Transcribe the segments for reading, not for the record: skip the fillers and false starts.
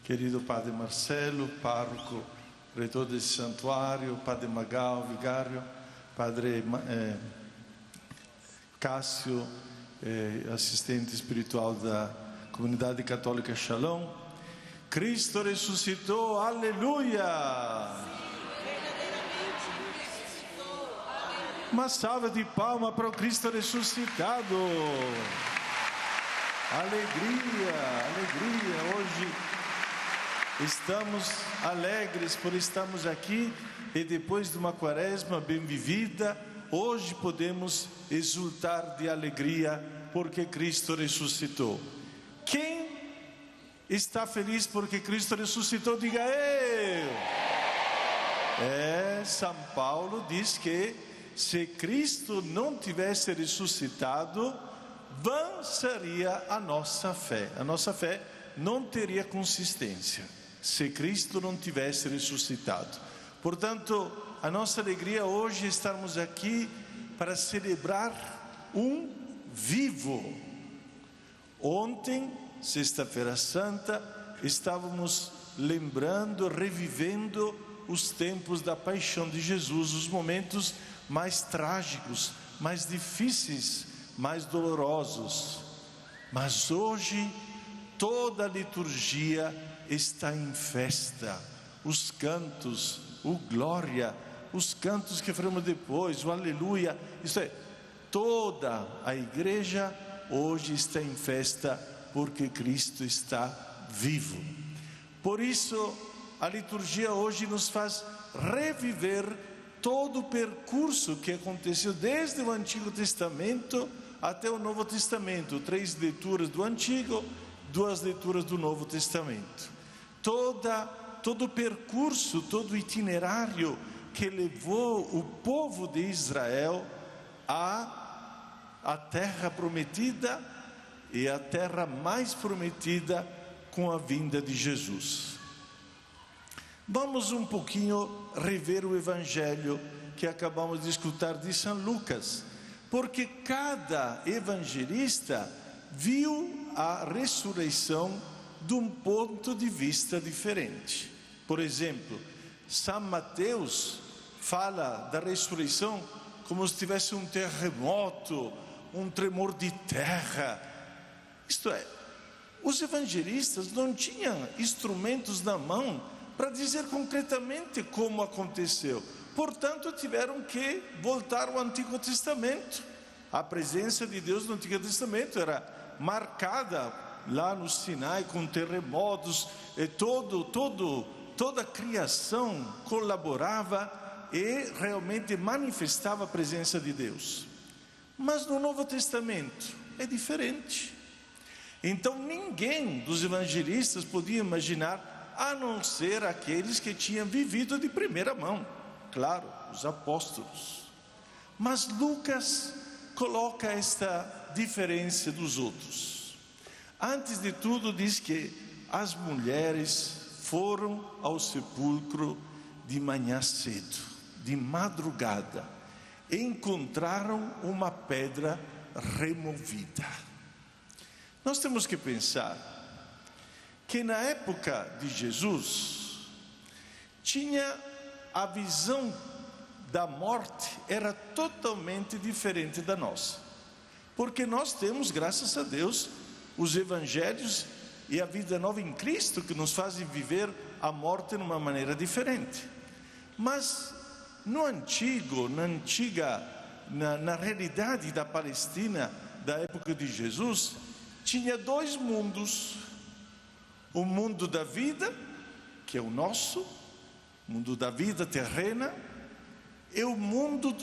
querido Padre Marcelo, pároco, reitor desse santuário, Padre Magal, vigário, Padre Cássio, assistente espiritual da Comunidade Católica Shalom. Cristo ressuscitou, aleluia! Uma salva de palmas para o Cristo ressuscitado. Alegria, alegria. Hoje estamos alegres por estarmos aqui e depois de uma quaresma bem vivida, hoje podemos exultar de alegria porque Cristo ressuscitou. Quem está feliz porque Cristo ressuscitou? Diga eu. São Paulo diz que se Cristo não tivesse ressuscitado, vã seria a nossa fé. A nossa fé não teria consistência se Cristo não tivesse ressuscitado. Portanto, a nossa alegria hoje é estarmos aqui para celebrar um vivo. Ontem, Sexta-feira Santa, estávamos lembrando, revivendo os tempos da paixão de Jesus, os momentos mais trágicos, mais difíceis, mais dolorosos. Mas hoje toda a liturgia está em festa. Os cantos, o glória, os cantos que faremos depois, o aleluia, isso é, toda a igreja hoje está em festa porque Cristo está vivo. Por isso a liturgia hoje nos faz reviver todo o percurso que aconteceu desde o Antigo Testamento até o Novo Testamento. 3 leituras do Antigo, 2 leituras do Novo Testamento. Todo o percurso, todo o itinerário que levou o povo de Israel à terra prometida e a terra mais prometida com a vinda de Jesus. Vamos um pouquinho rever o Evangelho que acabamos de escutar de São Lucas, porque cada evangelista viu a ressurreição de um ponto de vista diferente. Por exemplo, São Mateus fala da ressurreição como se tivesse um terremoto, um tremor de terra. Isto é, os evangelistas não tinham instrumentos na mão para dizer concretamente como aconteceu. Portanto, tiveram que voltar ao Antigo Testamento. A presença de Deus no Antigo Testamento era marcada lá no Sinai com terremotos, e toda a criação colaborava e realmente manifestava a presença de Deus. Mas no Novo Testamento é diferente. Então ninguém dos evangelistas podia imaginar, a não ser aqueles que tinham vivido de primeira mão, claro, os apóstolos. Mas Lucas coloca esta diferença dos outros. Antes de tudo, diz que as mulheres foram ao sepulcro de manhã cedo, de madrugada, e encontraram uma pedra removida. Nós temos que pensar que na época de Jesus, tinha a visão da morte, era totalmente diferente da nossa. Porque nós temos, graças a Deus, os evangelhos e a vida nova em Cristo que nos fazem viver a morte de uma maneira diferente. Mas no antigo, na realidade da Palestina da época de Jesus, tinha 2 mundos: o mundo da vida, que é o nosso, mundo da vida terrena, e o mundo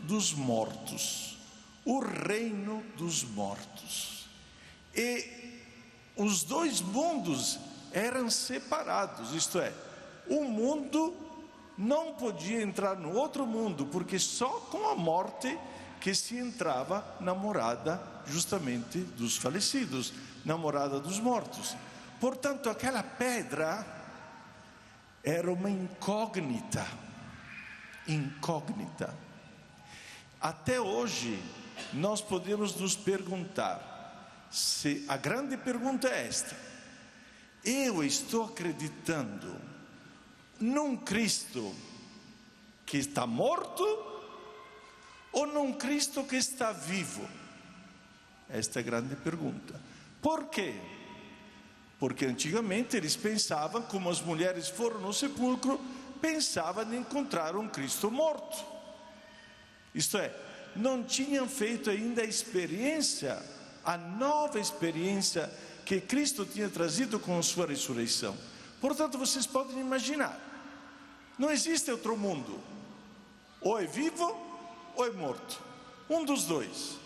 dos mortos, o reino dos mortos. E os 2 mundos eram separados, isto é, um mundo não podia entrar no outro mundo, porque só com a morte que se entrava na morada justamente dos falecidos, na morada dos mortos. Portanto, aquela pedra era uma incógnita. Até hoje, nós podemos nos perguntar, se a grande pergunta é esta: eu estou acreditando num Cristo que está morto ou num Cristo que está vivo? Esta é a grande pergunta. Por quê? Porque antigamente eles pensavam, como as mulheres foram no sepulcro, pensavam em encontrar um Cristo morto. Isto é, não tinham feito ainda a experiência, a nova experiência que Cristo tinha trazido com a sua ressurreição. Portanto, vocês podem imaginar, não existe outro mundo. Ou é vivo ou é morto. Um dos dois.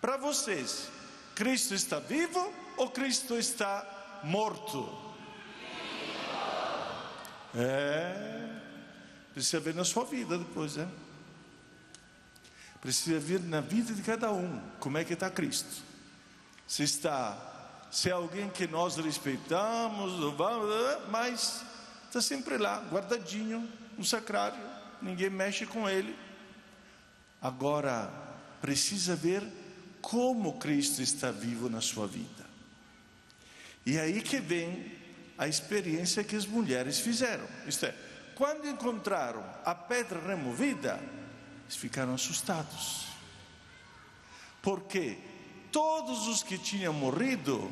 Para vocês, Cristo está vivo ou Cristo está morto? Precisa ver na sua vida depois, Precisa ver na vida de cada um como é que está Cristo. Se é alguém que nós respeitamos, mas está sempre lá, guardadinho no sacrário, ninguém mexe com ele. Agora precisa ver como Cristo está vivo na sua vida. E aí que vem a experiência que as mulheres fizeram. Isto é, quando encontraram a pedra removida, eles ficaram assustados. Porque todos os que tinham morrido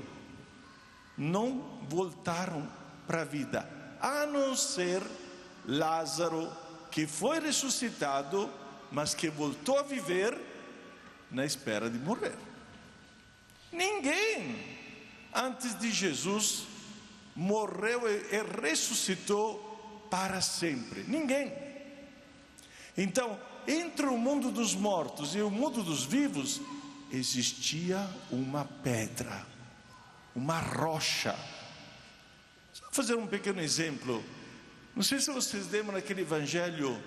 não voltaram para a vida, a não ser Lázaro, que foi ressuscitado, mas que voltou a viver na espera de morrer. Ninguém antes de Jesus morreu e ressuscitou para sempre. Ninguém. Então, entre o mundo dos mortos e o mundo dos vivos, existia uma pedra, uma rocha. Só fazer um pequeno exemplo. Não sei se vocês lembram daquele evangelho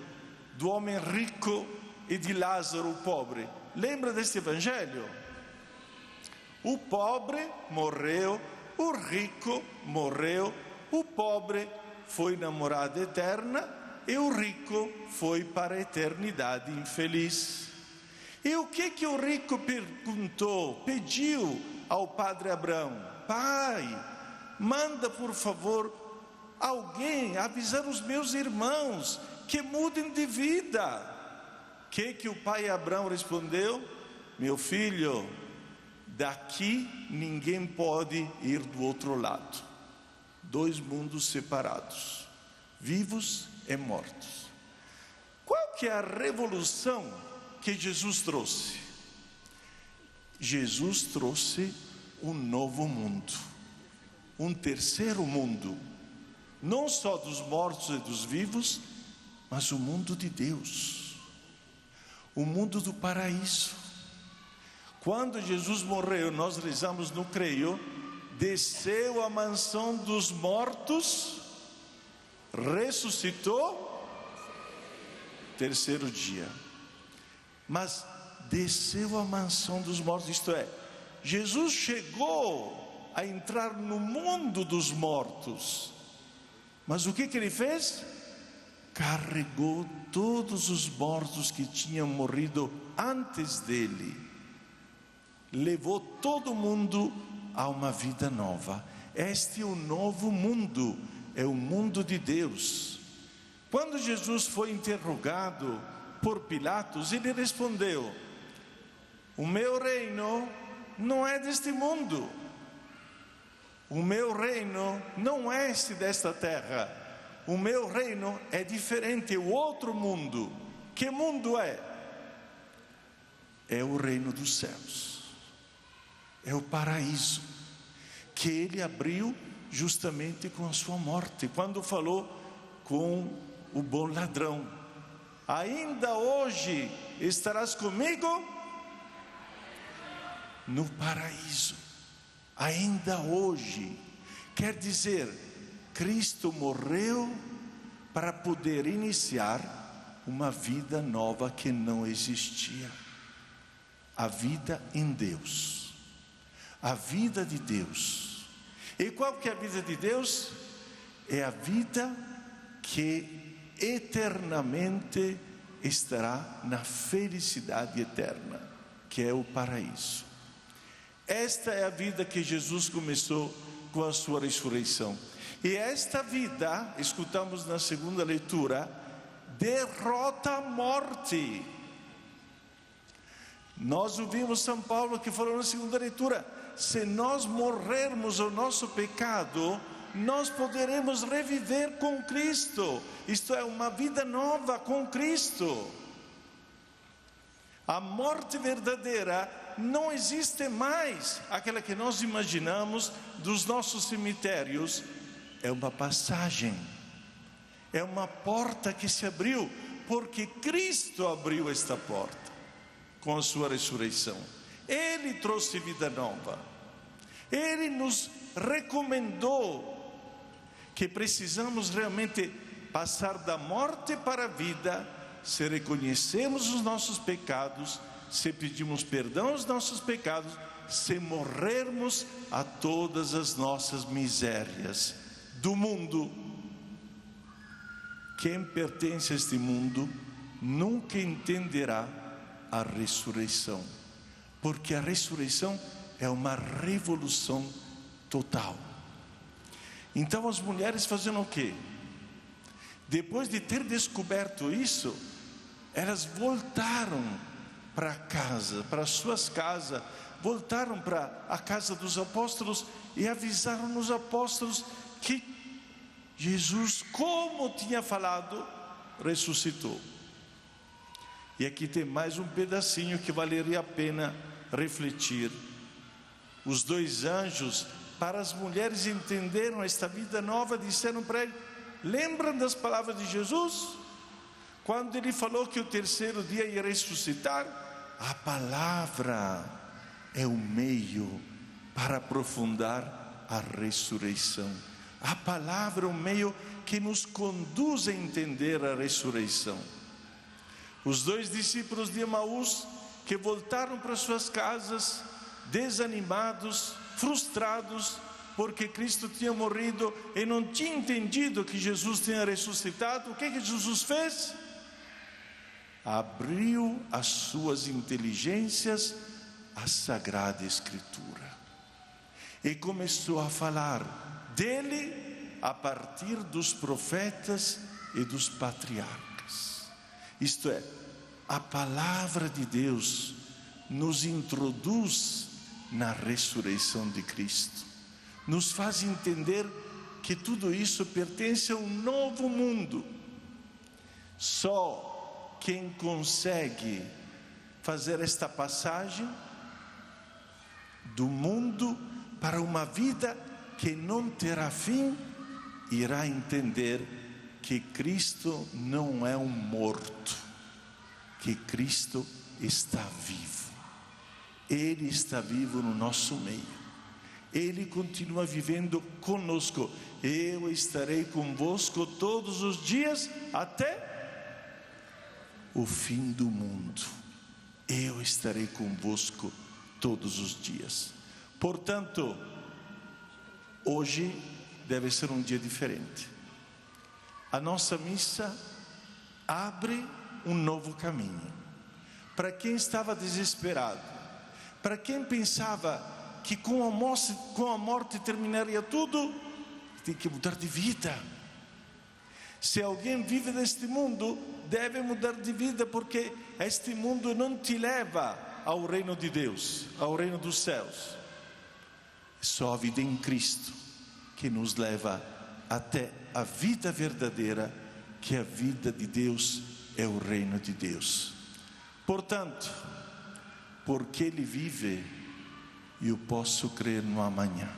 do homem rico e de Lázaro, o pobre. Lembra desse evangelho? O pobre morreu, o rico morreu, o pobre foi na morada eterna e o rico foi para a eternidade infeliz. E o que o rico pediu ao padre Abraão? Pai, manda por favor alguém avisar os meus irmãos que mudem de vida. Que o pai Abraão respondeu? Meu filho, daqui ninguém pode ir do outro lado. Dois mundos separados, vivos e mortos. Qual que é a revolução que Jesus trouxe? Jesus trouxe um novo mundo, um terceiro mundo, não só dos mortos e dos vivos, mas o mundo de Deus, o mundo do paraíso. Quando Jesus morreu, nós rezamos no creio, desceu à mansão dos mortos, ressuscitou, terceiro dia. Mas desceu à mansão dos mortos, isto é, Jesus chegou a entrar no mundo dos mortos. Mas o que ele fez? Carregou todos os mortos que tinham morrido antes dele. Levou todo mundo a uma vida nova. Este é o novo mundo, é o mundo de Deus. Quando Jesus foi interrogado por Pilatos, ele respondeu: o meu reino não é deste mundo. O meu reino não é este desta terra. O meu reino é diferente, é o outro mundo. Que mundo é? É o reino dos céus. É o paraíso que ele abriu justamente com a sua morte, quando falou com o bom ladrão: ainda hoje estarás comigo no paraíso. Ainda hoje quer dizer, Cristo morreu para poder iniciar uma vida nova que não existia. A vida em Deus, a vida de Deus. E qual que é a vida de Deus? É a vida que eternamente estará na felicidade eterna, que é o paraíso. Esta é a vida que Jesus com a sua ressurreição. E esta vida, escutamos na segunda leitura, derrota a morte. Nós ouvimos São Paulo que falou na segunda leitura: se nós morrermos ao nosso pecado, nós poderemos reviver com Cristo. Isto é, uma vida nova com Cristo. A morte verdadeira não existe mais, aquela que nós imaginamos dos nossos cemitérios. É uma passagem, é uma porta que se abriu, porque Cristo abriu esta porta com a sua ressurreição. Ele trouxe vida nova. Ele nos recomendou que precisamos realmente passar da morte para a vida, se reconhecemos os nossos pecados, se pedimos perdão aos nossos pecados, se morrermos a todas as nossas misérias do mundo. Quem pertence a este mundo nunca entenderá a ressurreição, porque a ressurreição é uma revolução total. Então as mulheres faziam o quê? Depois de ter descoberto isso, elas voltaram para casa, para suas casas, voltaram para a casa dos apóstolos e avisaram os apóstolos que Jesus, como tinha falado, ressuscitou. E aqui tem mais um pedacinho que valeria a pena refletir. Os dois anjos, para as mulheres entenderam esta vida nova, disseram para ele: lembram das palavras de Jesus? Quando ele falou que o terceiro dia ia ressuscitar? A palavra é o meio para aprofundar a ressurreição. A palavra é o meio que nos conduz a entender a ressurreição. Os dois discípulos de Emaús, que voltaram para suas casas, desanimados, frustrados, porque Cristo tinha morrido e não tinha entendido que Jesus tinha ressuscitado, o que Jesus fez? Abriu as suas inteligências à Sagrada Escritura e começou a falar dele a partir dos profetas e dos patriarcas. Isto é, a palavra de Deus nos introduz na ressurreição de Cristo, nos faz entender que tudo isso pertence a um novo mundo. Só quem consegue fazer esta passagem do mundo para uma vida que não terá fim, irá entender que Cristo não é um morto, que Cristo está vivo. Ele está vivo no nosso meio. Ele continua vivendo conosco. Eu estarei convosco todos os dias até o fim do mundo. Eu estarei convosco todos os dias. Portanto, hoje deve ser um dia diferente. A nossa missa abre um novo caminho. Para quem estava desesperado, para quem pensava que com a morte terminaria tudo, tem que mudar de vida. Se alguém vive neste mundo, deve mudar de vida, porque este mundo não te leva ao reino de Deus, ao reino dos céus. É só a vida em Cristo que nos leva até a vida verdadeira, que a vida de Deus é o reino de Deus. Portanto, porque Ele vive, eu posso crer no amanhã.